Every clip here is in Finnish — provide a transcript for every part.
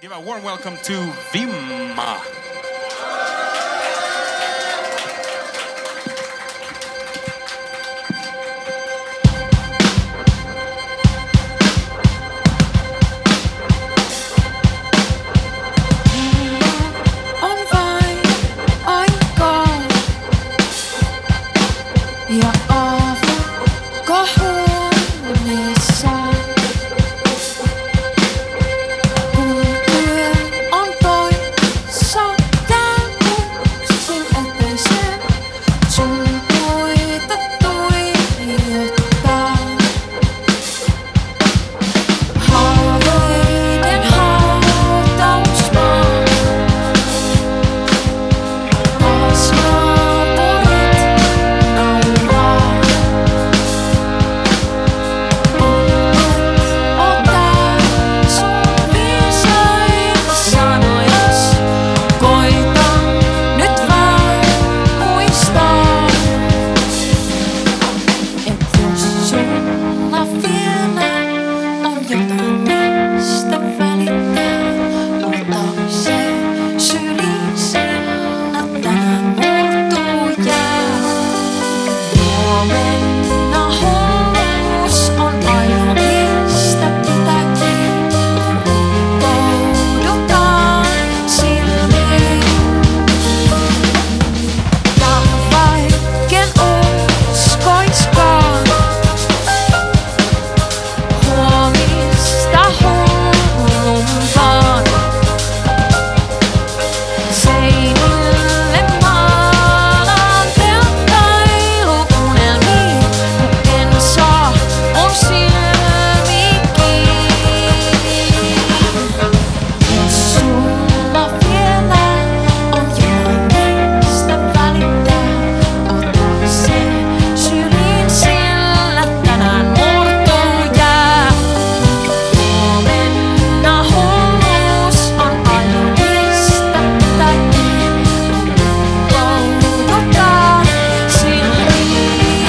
Give a warm welcome to Vimma. Ja aamukohuunissa, kun yö on poissa täydyksin eteisen, sun puita tuijottaa. Haaveiden hautausmaa, taas naapurit nauraa. Ota sun viisaita sanojas, koitan nyt vaan muistaa, et jos sulla vielä on jotain mistä välittää, ota se syliin, sillä tänään murtuu jää. Huomenna hulluus on aina mistä pitääkin, koulutaan silmiin. Ja vaikken uskoiskaan huomista hullumpaan, seinille maalaan telttailuunelmiin, kun en saa mun silmiin kiinni. Jos sulla vielä on jotain mistä välittää, ota se syliin, sillä tänään murtuu jää. Huomenna hulluus on aina mistä pitääkin, koulutaan silmiin.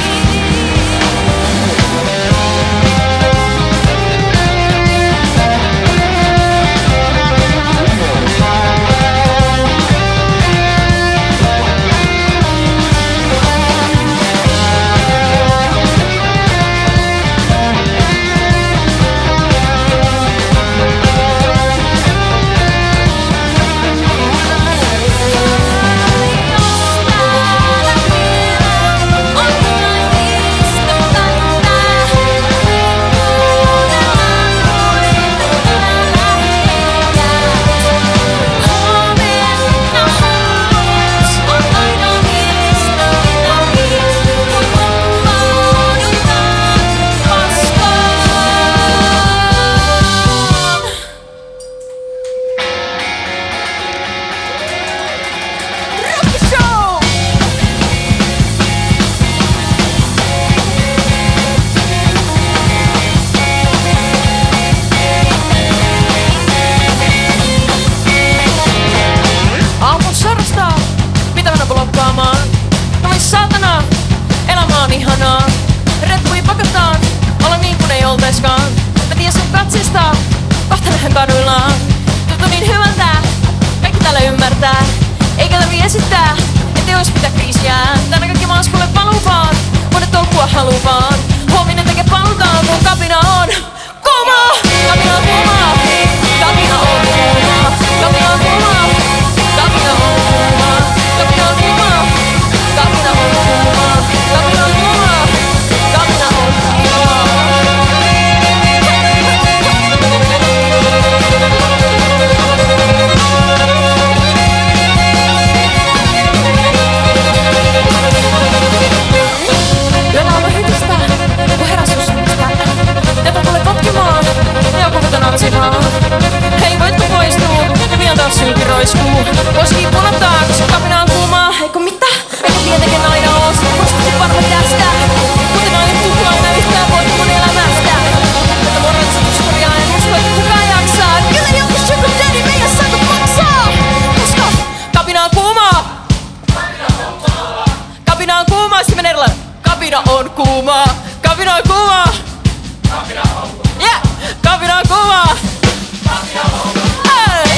Aamun sorrastaa, mitä mennä blokkaamaan? Noi saatana, elämä on ihanaa. Red Bull pakotaan, olla niin kuin ei oltaiskaan. Mä tiedän sun katsista, kohta nähdään kaduillaan. Tuntuu niin hyvältä, kaikki täällä ymmärtää. Eikä tarvii esittää, ettei ois mitään kriisiä. Tänään kaikki maaskulle valuvaan, monet tolkkua haluvaan. Huominen tekee palutaan, kun kapina on kuuma. Kapina on kuuma, kapina on kuuma, kapina on kuuma. Kapina on kuuma, kapina on kuuma, kapina on kuuma, kapina on kuuma, kapina on Yöllä on hytistä, kun heräs sun suusta. Jota tulee potkimaan, ja joku kuten ansimaan. Hei, voitko poistua, ja pian taas sylki roiskuu. Koski punottaa, koska kapina on kuumaa. Eikö mitä? Eikö tietenkin aina oo, koska se varma tästä. Kuten aina tuhlaana yhtään voit mun elämästä. Mutta morjassa tuskuria, en usko, että kukaan jaksaa. Kyllä joku sugar daddy meidän saako maksaa. Koska kapina on kuumaa. Kapina on kuumaa, sitten menee erilainen. Kapina on kuumaa. Kapina on kuumaa. Kapina on kuumaa. Yeah! Kapina on kuumaa. Kapina on kuumaa. Hey!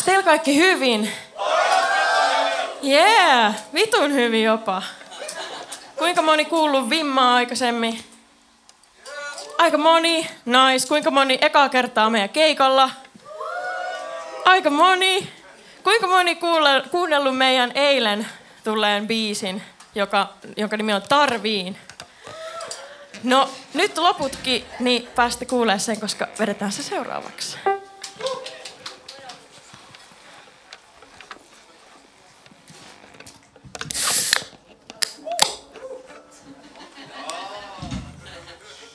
Onks teillä kaikki hyvin? Yeah, vitun hyvin jopa. Kuinka moni kuullut Vimmaa aikaisemmin? Aika moni, nice. Kuinka moni ekaa kertaa meidän keikalla? Aika moni. Kuinka moni kuunnellut meidän eilen tulleen biisin, jonka nimi on Tarviin? No, nyt loputkin, niin päästä kuulemaan sen, koska vedetään se seuraavaksi.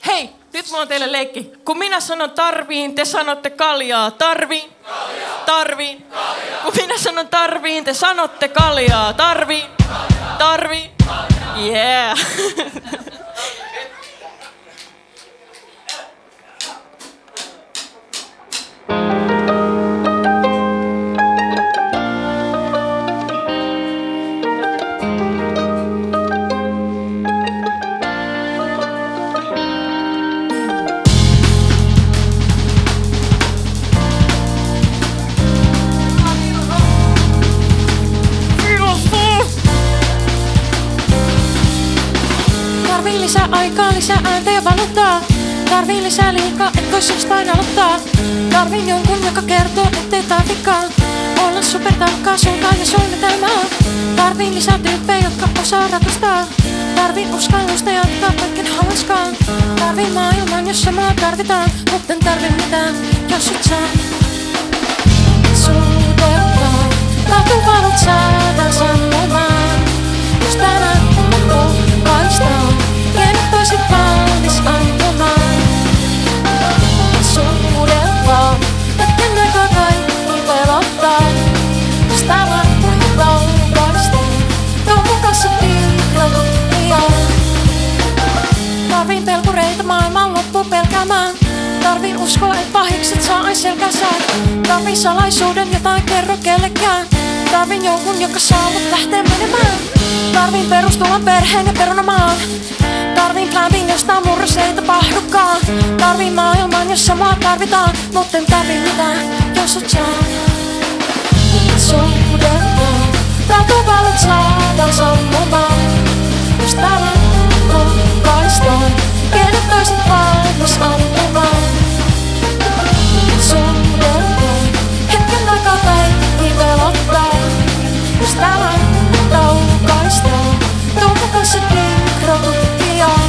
Hei, nyt mulla on teille leikki. Kun minä sanon tarviin, te sanotte kaljaa. Tarviin, kaljaa. Tarviin, kaljaa. Kun minä sanon tarviin, te sanotte kaljaa. Tarviin, kaljaa. Tarviin, kaljaa. Yeah. Lisää aikaa, lisää ääntä ja valuuttaa. Tarviin lisää liikaa, et vois jostain aloittaa. Tarviin jonkun, joka kertoo, ettei tarvikaan olla supertarkkaa suuntaan ja suunnitelmaa. Tarviin lisää tyyppejä, jotka osaa rakastaa. Tarviin uskallusta jatkaa, vaikken haluiskaan. Tarviin maailman, jossa mua tarvitaan, mutta en tarvi mitään, jos sut saa. Suutelkaa, kaatuvalot saadaan sammumaan. Jos tänään loppu kaistaa, kenet toisit valmis ampumaan. Suudellaan, hetken aikaa kaikki pelottaa. Jos täällä voi kaukaista, tuon kanssa piirretut pian. Tarviin pelkureita maailman loppu pelkäämään. Tarviin uskoa, et pahikset saa aina selkänsä. Tarviin salaisuuden, jota ei kerro kellekään. Tarviin jonkun, joka saa mut lähtee menemään. Tarviin perustuvan perheen ja perunamaan. Tarviin plänviin, josta murros ei tapahdukaan. Tarviin maailman, jossa mua tarvitaan, mut en tarvii mitään, jos sut saan. Suudellaan, taatuvalot saadaan sammumaan. Jos täällä kaistaan, kenet toisit valmis ampumaan. Suudellaan, hetken aikaa kaikki pelottaa. Jos täällä kaukaistaan, tuon kanssa piirretut pian.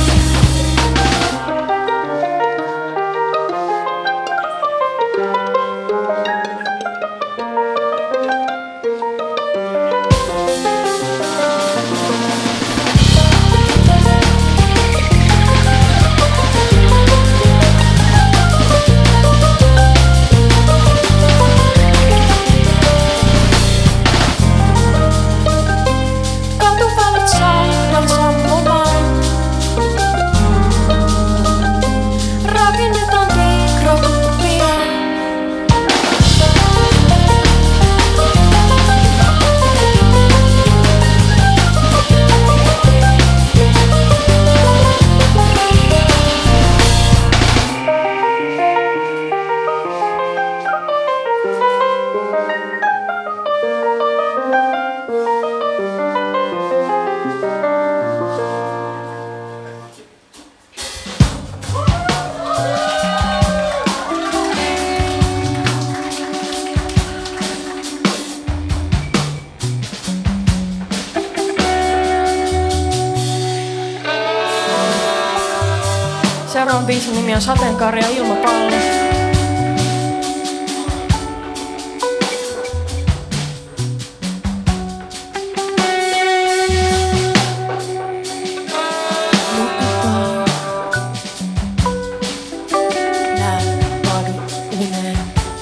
Seuraavan biisin nimi on Sateenkaari ja ilmapallo.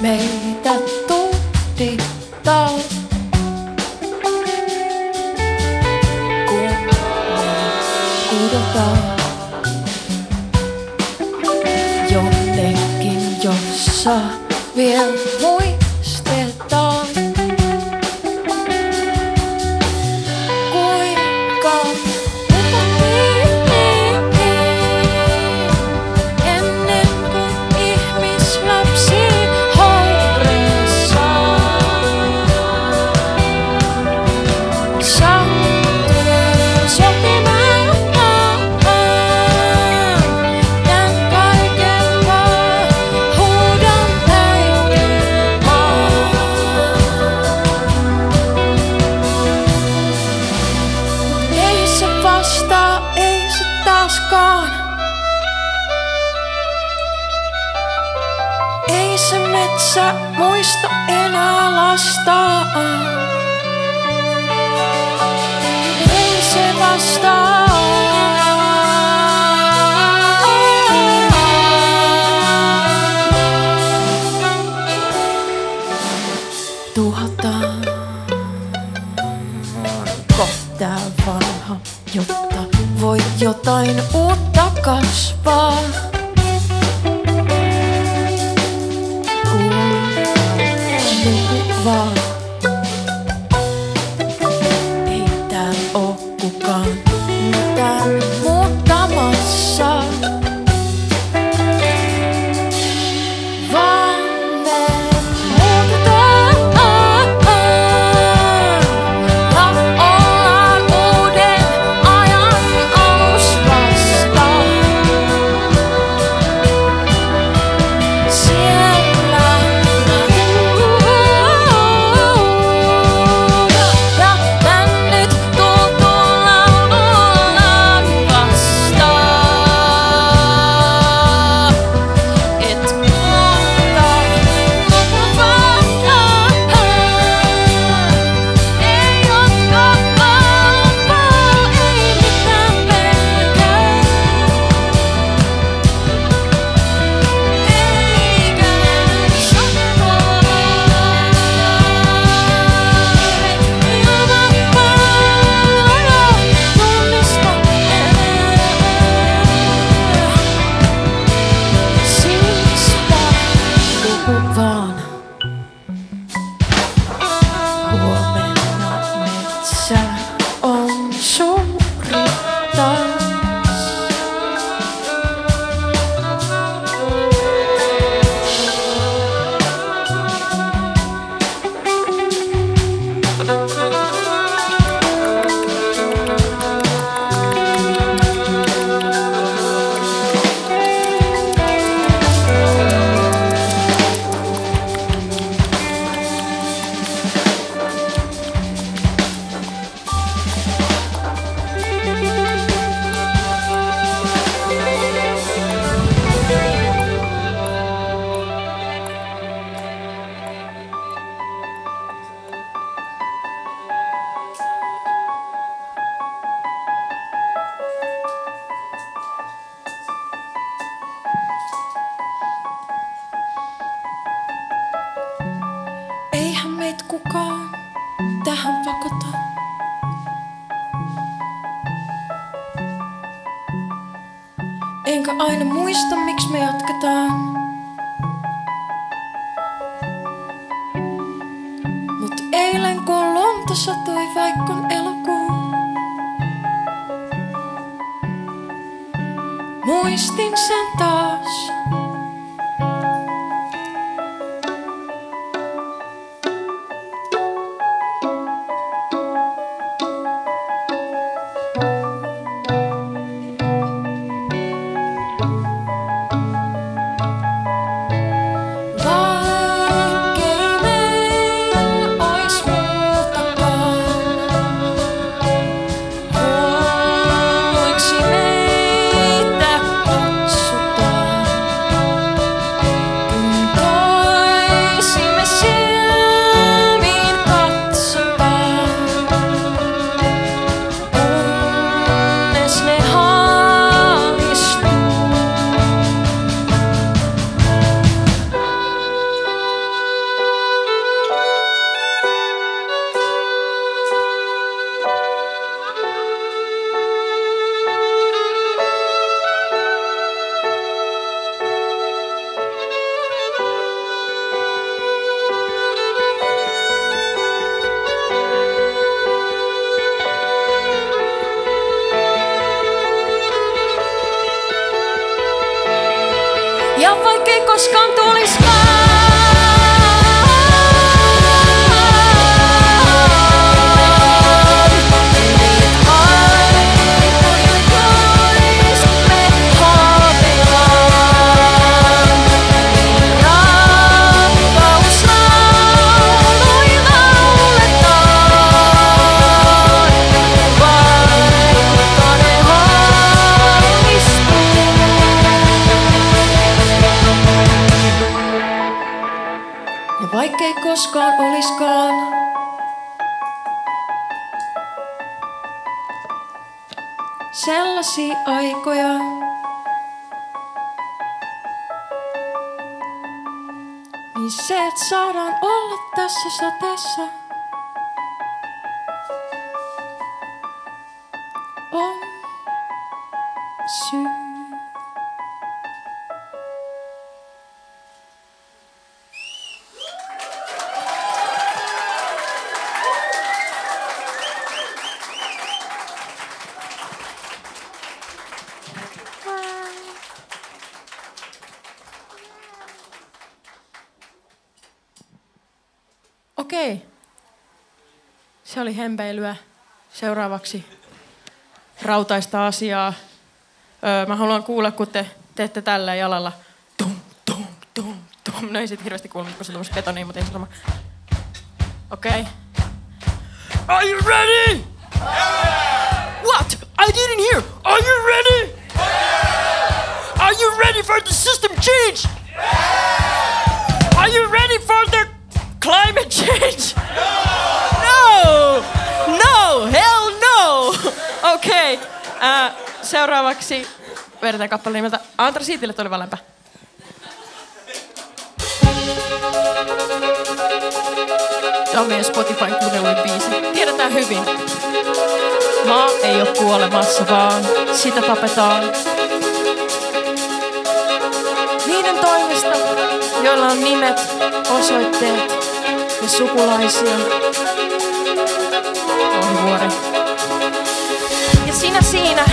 Meitä tuhdittaa, kun me kudotaan jonnekin, jossa vielä muistetaan, kuinka ennen kuin ihmislapsi haureessaan sä muista enää lastaan? Ei se vastaa. Tuhotaan tää vanha, jotta voi jotain uutta kasvaa. Vaan. Ei täällä oo kukaan mitään muuttamassa. Vaan me muutetaan ja ollaan uuden ajan alus vasta. Huomenna metsä on suuri taas. Eihän meitä kukaan tähän pakota. Enkä aina muista, miksi me jatketaan. Mut eilen kun lunta satoi vaikkon elokuun, muistin sen taas. Ja vaikkei koskaan tuliskaan. Ja vaikkei koskaan oliskaan, sellaisia aikoja, niin se, että saadaan olla tässä sateessa, on syy. Okei. Se oli hempeilyä. Seuraavaksi rautaista asiaa. Mä haluan kuulla, kun te teette tällä jalalla. Tum, tum, tum, tum. No ei sit hirveästi kuulunut, kun se tuossa betoniin, mutta ei se sama. Okei. Are you ready? Yeah! What? I didn't hear. Are you ready? Yeah! Are you ready for the system change? Yeah! Are you ready for the climate change? No! No! Hell no! Okei. Seuraavaksi vedetään kappale nimeltä Antrasiitille tuli lämpö. Tämä on meidän Spotifyn kuunnelluin biisi. Tiedetään hyvin. Maa ei ole kuolemassa, vaan sitä tapetaan. Niiden toimesta, joilla on nimet, osoitteet ja sukulaisia. Ohivuori. Ja sinä siinä,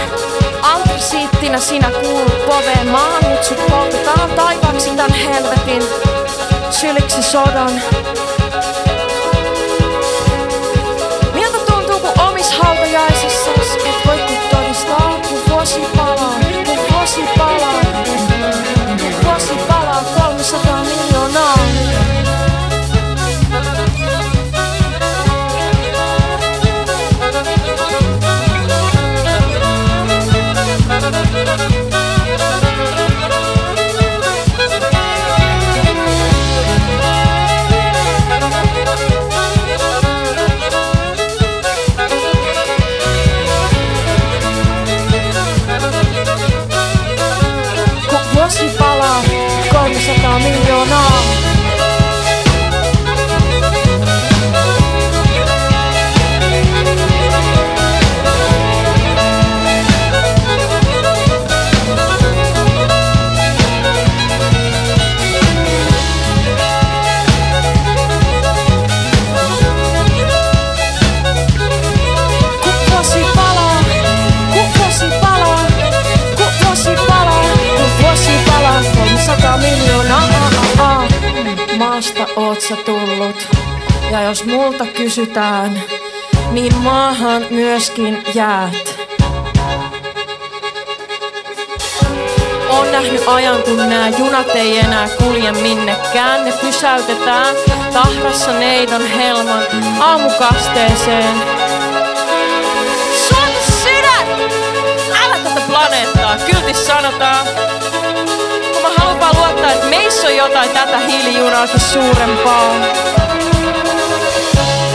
antrasiittina sinä kuulut poveen. Maan nyt sut poltetaan taivaaksi tän helvetin, syliksi sodan. Miltä tuntuu, kun omis hautajaisissas et voi kun todistaa, kun vuosi palaa, kun vuosi palaa, kun vuosi palaa 300 miljoonaa. Vuosi palaa 300 miljoonaa. Maasta oot sä tullut, ja jos multa kysytään, niin maahan myöskin jäät. Oon nähnyt ajan, kun nää junat ei enää kulje minnekään. Ne pysäytetään Tahrassa neidon helman aamukasteeseen. Sun sydän! Älä tätä planeettaa, kyltis sanotaan. Mä haluan vaan luottaa, että meissä on jotain tätä hiilijunaakin suurempaa.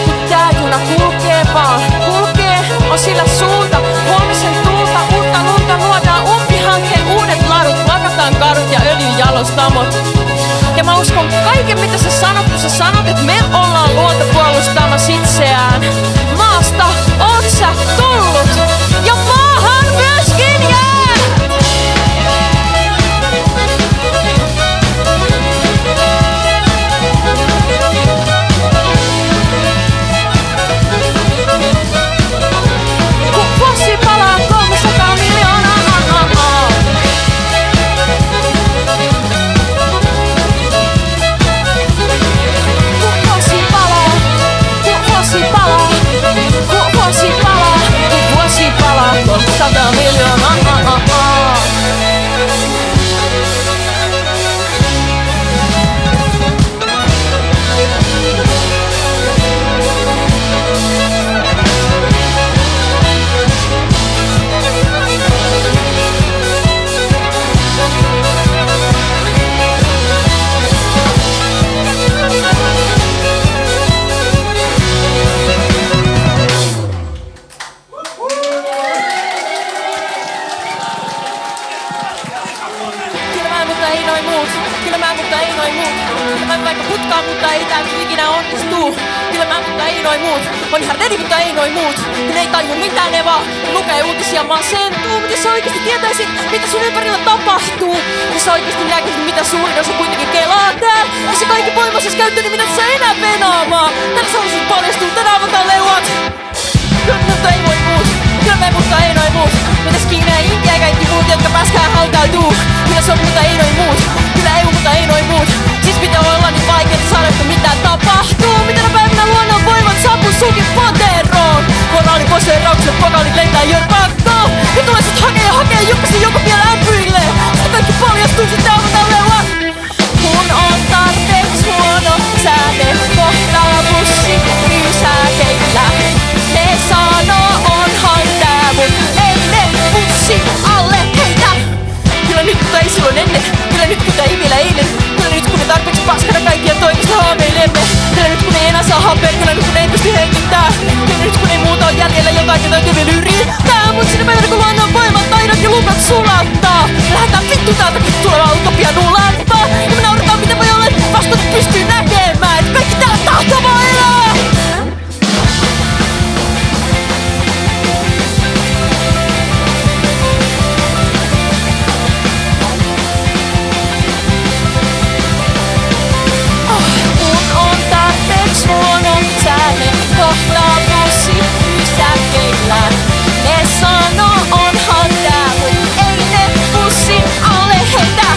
Kun tää juna kulkee vaan, kulkee, on sillä suunta. Huomisen tulta, uutta lunta luodaan umpihankkeen uudet ladut. Lakataan kadut ja öljyjalostamot. Ja mä uskon kaiken mitä sä sanot, kun sä sanot, että me ollaan luonto puolustamassa itseään. Maasta oot sä tullut, ja maahan myöskin jää! Vuosi palaa 300 miljoonaa. tää nyt ikinä onnistuu. Kyllä mä, mutta ei noin muut. On ihan ready, mutta ei noin muut. Ne ei taju mitään, ne vaan lukee uutisia masentuu. Miten sä oikeesti tietäisit, mitä sun ympärillä tapahtuu? Jos sä oikeesti näkisit, mitä suurin osa kuitenkin kelaa täällä. Jos sä kaikki voimassas käyttö, niin mitä sä enää venaamaan? Tänä sä olisit paljastunut, tänään avataan leuat. Kyllä, mutta ei noin muut. Kyllä me, mutta ei noin muut. Mitäs Kiina ja Intia ja kaikki muut, jotka pääskään hautautuu? Kyllä Suomi, mutta ei noin muut. Kyllä EU, mutta ei noin muut. Siis pitää olla niin vaikeeta saada, että mitä tapahtuu. Mitenä päivänä luonnon voimat saapuu sunkin poteroon. Moraali poseeraukset, pokaalit lentää jo pakkoon. Ja tulee sit hakee jokaisen joku vielä ämpyille. Sitten kaikki paljastuu, sitten avataan leuat. Kun on tarpeeksi huono, sä ne kohtaa bussi kyysäkeillä. Ne sanoo onhan tää mut ennen bussi alle heitä. Kyllä nyt mutta ei silloin ennen. Kyllä nyt mutta ei vielä eilen. Kyllä nyt kun ne tarpeeksi paskana kaikkia toimista haaveilemme. Kyllä nyt kun ei enää saa happea. Kyllä nyt kun ei pysty hengittää. Kyllä nyt kun ei muuta on jäljellä jotain jota vielä yrittää. Mut sinne päivänä kun luonnon voimat taidot ja lukat sulattaa. Lähdetään vittu täältä kun tulevaa utopia nulattaa. Ja me naurataan miten voi olla, että vasta pystyy näkemään. Et kaikki täällä tahtoo vaan elää. Kohtaa bussi pysäkeillä. Ne sanoo onhan tää, mut ei ne bussin alle heitä.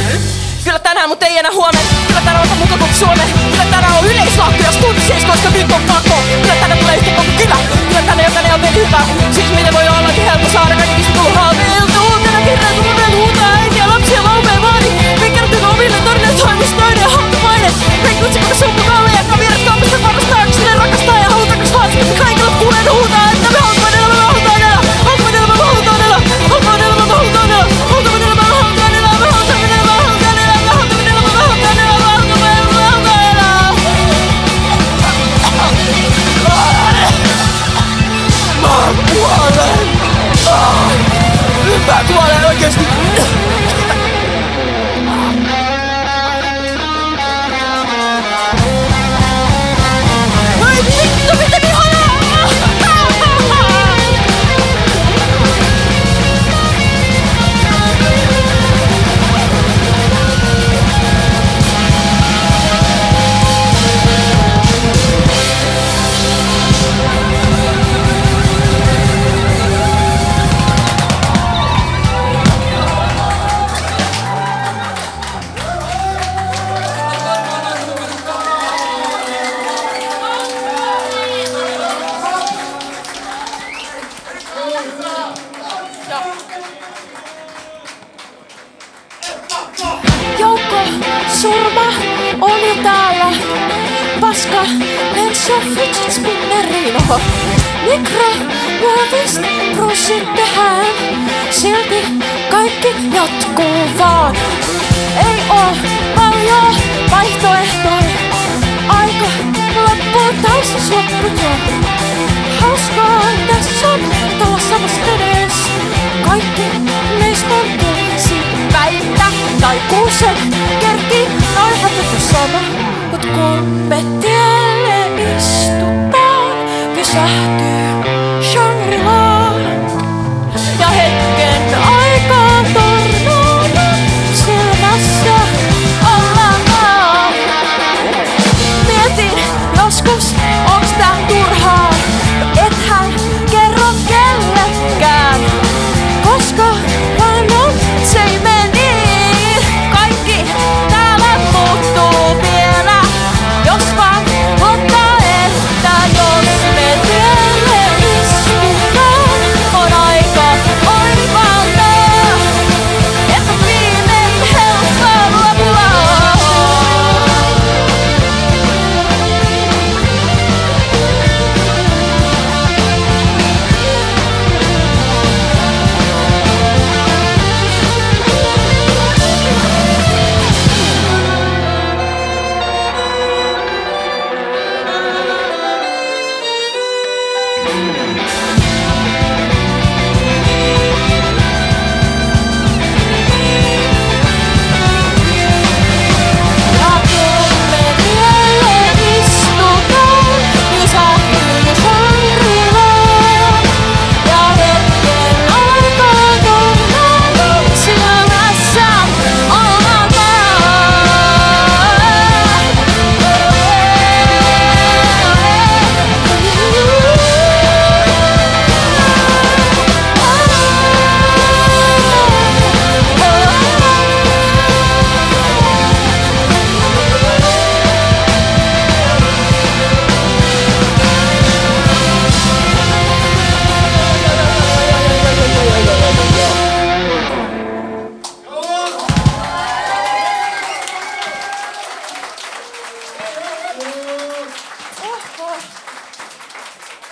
Kyllä tänään, mut ei enää huomen. Kyllä tänään on muka koko Suomen. Kyllä tänään on yleislakko ja tunti seis, koska nyt on pakko. Kyllä tänään tulee yhtä koko kylä. Kyllä tänään jokainen on mennyt hyvä. Siksi miten voi olla niin helppo saada kaikista tullut haaveiltua. Tänään kirjaa tunnen huutaa äitiä, lapsia, laupea vaadi. Pikkertyy omille torille toimistoiden ja hankamainen. Reikut se koko sun mukaan ja kavirat kaupasta varastaakselle rakastaa ja halutakas haastaa. Kaikilla kuulen huutaa, että me halutaan elää, me halutaan elää. Halutaan elää, me halutaan elää. Halutaan elää, me halutaan elää. Halutaan elää, me halutaan elää. Me halutaan elää, me halutaan elää. Me halutaan elää, me halutaan elää. Me halutaan elää. Mä kuolen. Mä kuolen oikeesti. Surma on jo täällä. Paska lensä fidget spinneriin. Mikromuovista brusit tehdään. Silti kaikki jatkuu vaan. Ei oo paljon vaihtoehtoja. Aika loppuu taas loppu jo. Hauskaa tässä on tuolla samassa vedessä. Kaikki meistä on keksi. Väittä tai kuusen kerki nauhoitettu sama. Mut kun me tielle istutaan, pysähtyy Shangri-La. Ja hetken aikaa tornado silmässä ollaan vaan. Mietin joskus, onks tää turhaa. Ethän kerro kellekään, koska vaan on se ei meni. Kaikki täällä muuttuu vielä, jos vaan ottaa, että jos me tielle istutaan, on aika oivaltaa, että viimein helppo lopulla on.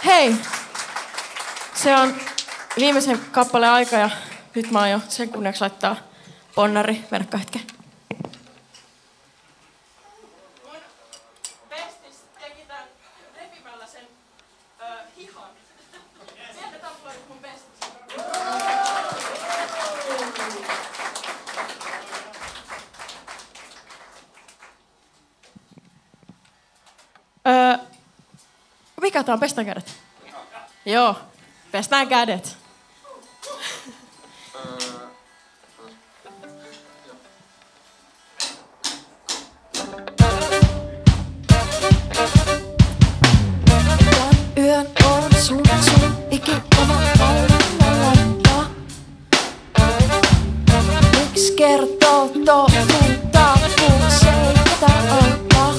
Hei! Se on viimeisen kappaleen aika ja nyt mä oon jo sen kunniaksi laittaa ponnari. Verkka hetken. Mun bestis teki tän repimällä sen hihan. Sieltä taploidut mun bestis. Mikä tää on? Pestään kädet? Joo, pestään kädet. Yön on sun ikioma valvonta. Miksi kertoo totuutta, kun se ei tätä olla?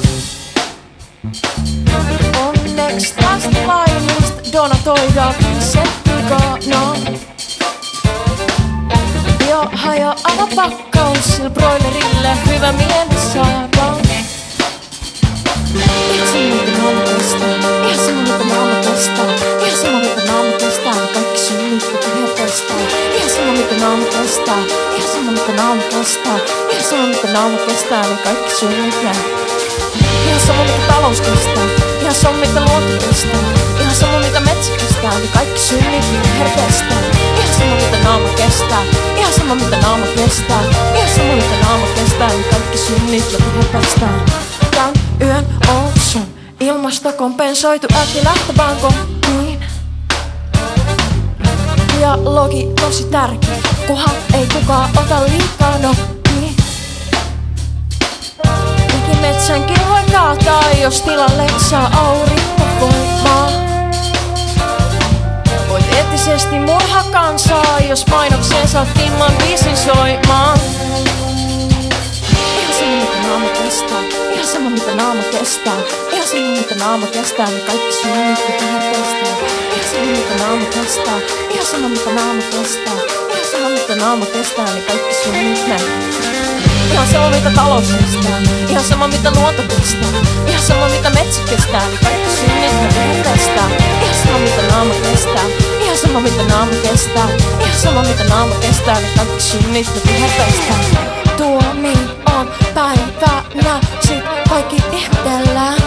Onneksi tästä lainista donatoidaan Septicano. Jo hajoava pakkaus sillä broilerille hyvä mieli saadaan. Ihan sama mitä naama kestää, ihan sama mitä naama kestää, ihan sama mitä naama kestää, niin kaikki synnit ja puheet toistaa. Ihan sama mitä naama kestää, ihan sama mitä naama kestää, ihan sama mitä naama kestää, niin kaikki synnit ja ihan sama mitä talous kestää, ihan sama mitä luonto kestää, ihan sama mitä metsä kestää, niin kaikki synnit ja puheet kestää. Ihan sama mitä naama kestää, ihan sama mitä naama kestää, ihan sama mitä naama kestää, niin kaikki synnit ja puheet kestää. Tän yön on sun ilmasto kompensoitu äkki lähtevään kotiin. Dialogi tosi tärkeä, kunhan ei kukaan ota liikaa nokkiin. Ikimetsänkin voi kaataa, jos tilalle saa aurinkovoimaa. Voit eettisesti murha kansaa, jos mainokseen saat timman biisin soimaan. Ihan sama mitä naama kestää, ihan sama mitä naama kestää, niin kaikki synnit ja puheet kestää. Ihan sama mitä naama kestää, ihan sama mitä naama kestää, ihan sama mitä naama kestää, niin kaikki synnit ne. Ihan sama mitä talous kestää, ihan sama mitä luonto kestää, ihan sama mitä metsä kestää, niin kaikki synnit ja puheet kestää. Ihan sama mitä naama kestää, ihan sama mitä naama kestää, ihan sama mitä naama kestää, niin kaikki synnit ja puheet kestää. Tuomi on päivänä, sit kaikki ihmetellään.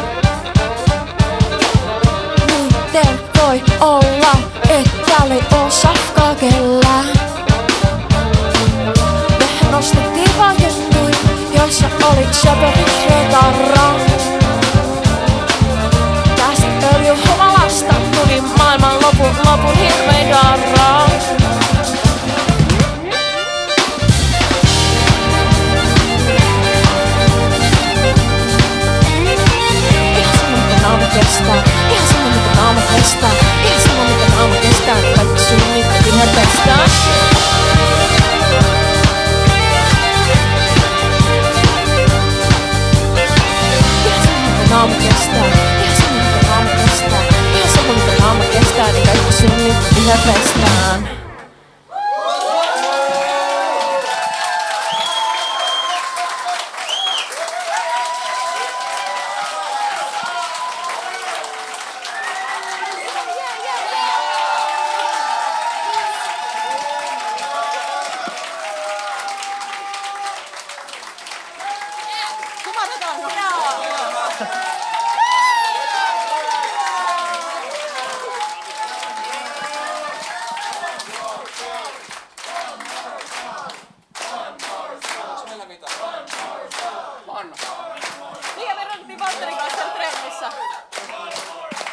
Miten voi olla, et täällä ei oo safkaa kellään? Mehän nostettiin vaan juttuja, joissa oli söpövihreä tarra. Tästä öljyhumalasta tuli maailman lopun hirvein darra. Kestää, ihan sama mitä naama kestää, ihan sama mitä naama kestää, niin kaikki synnit ja viher pestää. Ihan sama mitä naama kestää, ihan sama mitä naama kestää, ihan sama mitä naama kestää, niin kaikki synnit ja viher pestään.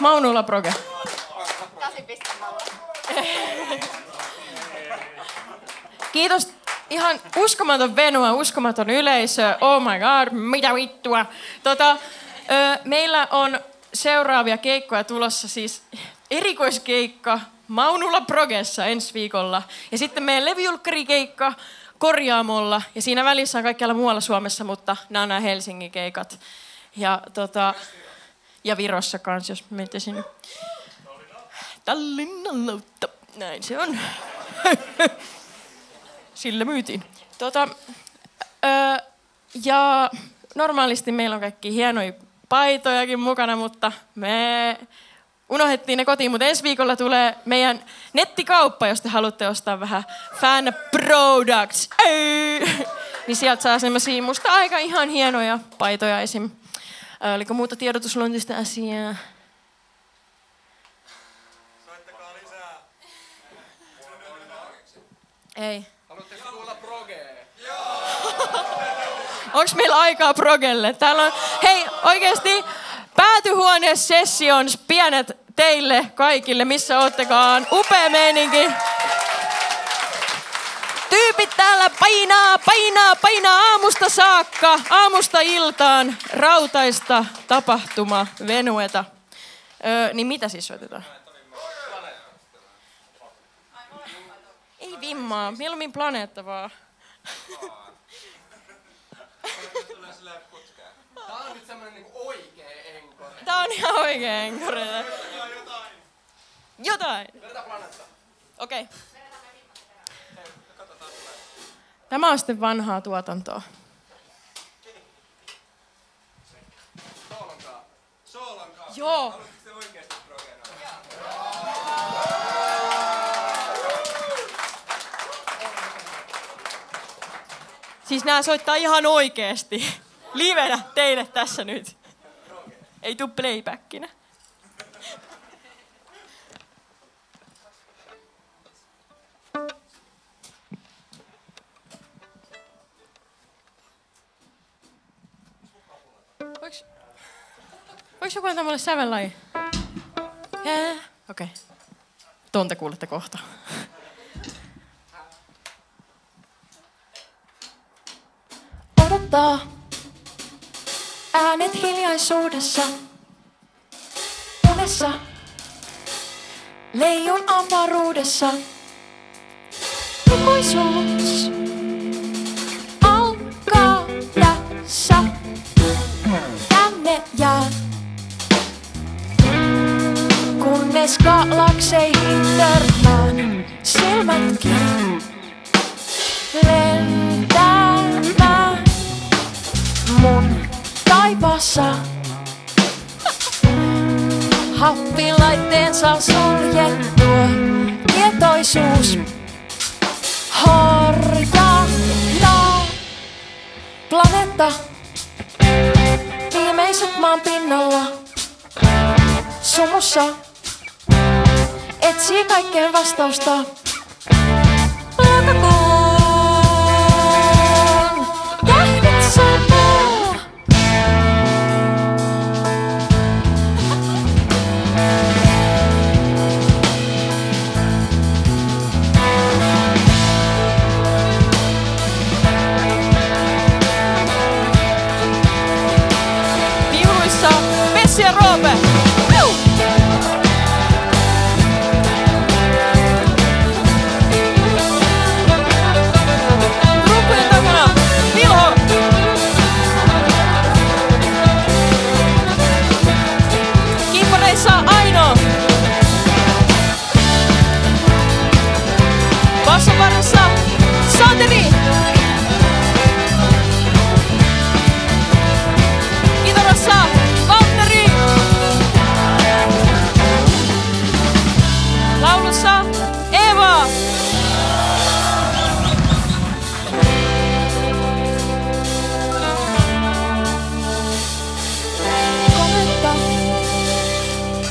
Maunula Proge. Kiitos. Ihan uskomaton venua, uskomaton yleisö. Oh my god, mitä vittua. Meillä on seuraavia keikkoja tulossa, siis erikoiskeikka Maunula Progessa ensi viikolla. Ja sitten meidän levyjulkkarikeikka Korjaamolla. Ja siinä välissä on kaikkialla muualla Suomessa, mutta nämä on Helsingin keikat. Ja Virossa kanssa, jos menette sinne. Tallinnan. Näin se on. Sillä myytiin. Ja normaalisti meillä on kaikki hienoja paitojakin mukana, mutta me unohdettiin ne kotiin, mutta ensi viikolla tulee meidän nettikauppa, jos te haluatte ostaa vähän fan products. Niin sieltä saa semmosia musta aika ihan hienoja paitoja esim. Oliko muuta tiedotusluontoista asiaa? Soittakaa lisää. Ei. Haluatteko kuulla progea? Onks meillä aikaa progelle? Täällä on, hei oikeesti päätyhuone-sessions pienet teille kaikille, missä oottekaan. Upea meininki. Tyypit täällä painaa aamusta saakka, aamusta iltaan, rautaista tapahtuma venueta. Niin mitä siis soitetaan? Ei vimmaa, mieluummin Planeetta vaan. Tää on nyt semmonen niinku oikee enkore. Tää on ihan oikee enkore. Jotain. Vedetään Planeetta. Okei. Tämä on sitten vanhaa tuotantoa. Soolonkaa. Joo. Haluatteko te oikeesti progena? Siis nää soittaa ihan oikeesti. Livenä teille tässä nyt. Ei tuu playbackinä. Voiko joku antaa mulle sävellaji? Yeah. Okei. Okay. Ton te kuulette kohta. Odottaa äänet hiljaisuudessa. Unessa leijun avaruudessa. Ikuisuus alkaa tässä. Tänne jään. Kunnes galakseihin törmään. Silmätkin lentämään mun taivaassa. Happilaitteensa suljettua tietoisuus horjaa. Planeetta viimeiset maan pinnalla sumussa etsii kaikkeen vastausta. Lokakuun tähdet saapuu. Viuluissa Pessi ja Roope. Rumpujen takana Vilho. Kimppareissa Aino. Basson parissa Santeri. Kitarassa Valtteri. Laulussa Eeva. Komenta,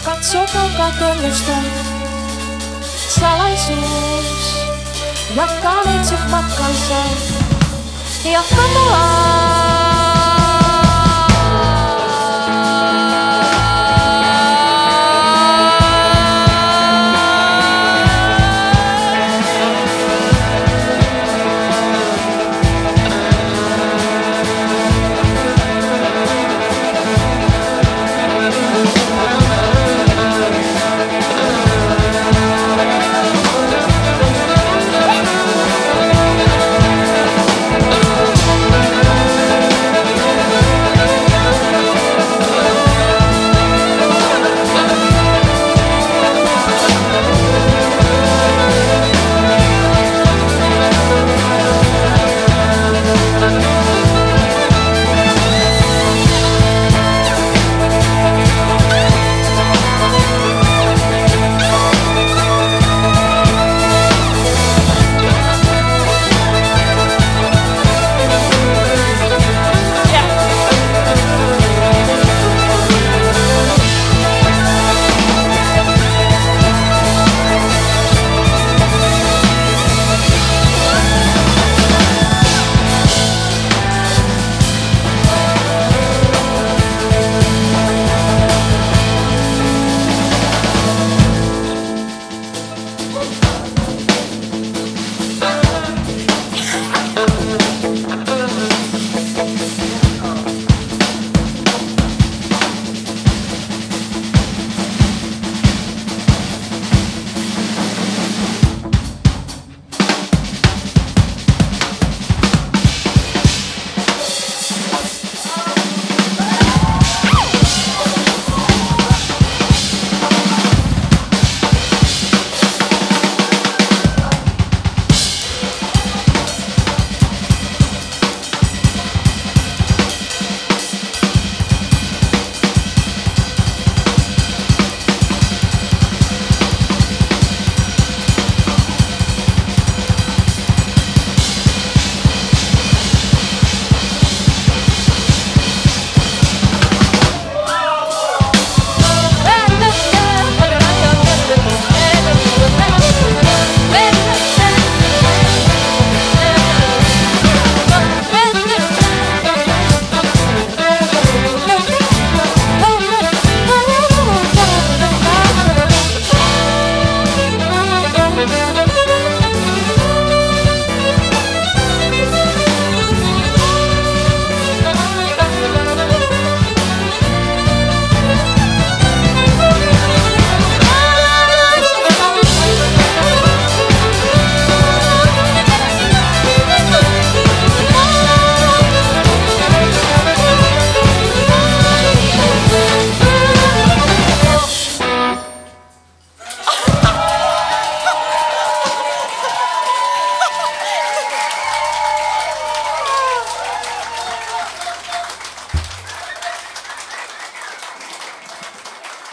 katsoo kaukaa kellosta. Salaisuus jatkaa neitsyt matkansa. Ja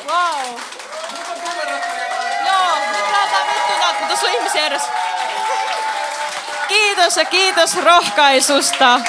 Wow. Joo, nyt lähdetään vittuutaan, kun tuossa on ihmisiä edessä. Kiitos ja kiitos rohkaisusta.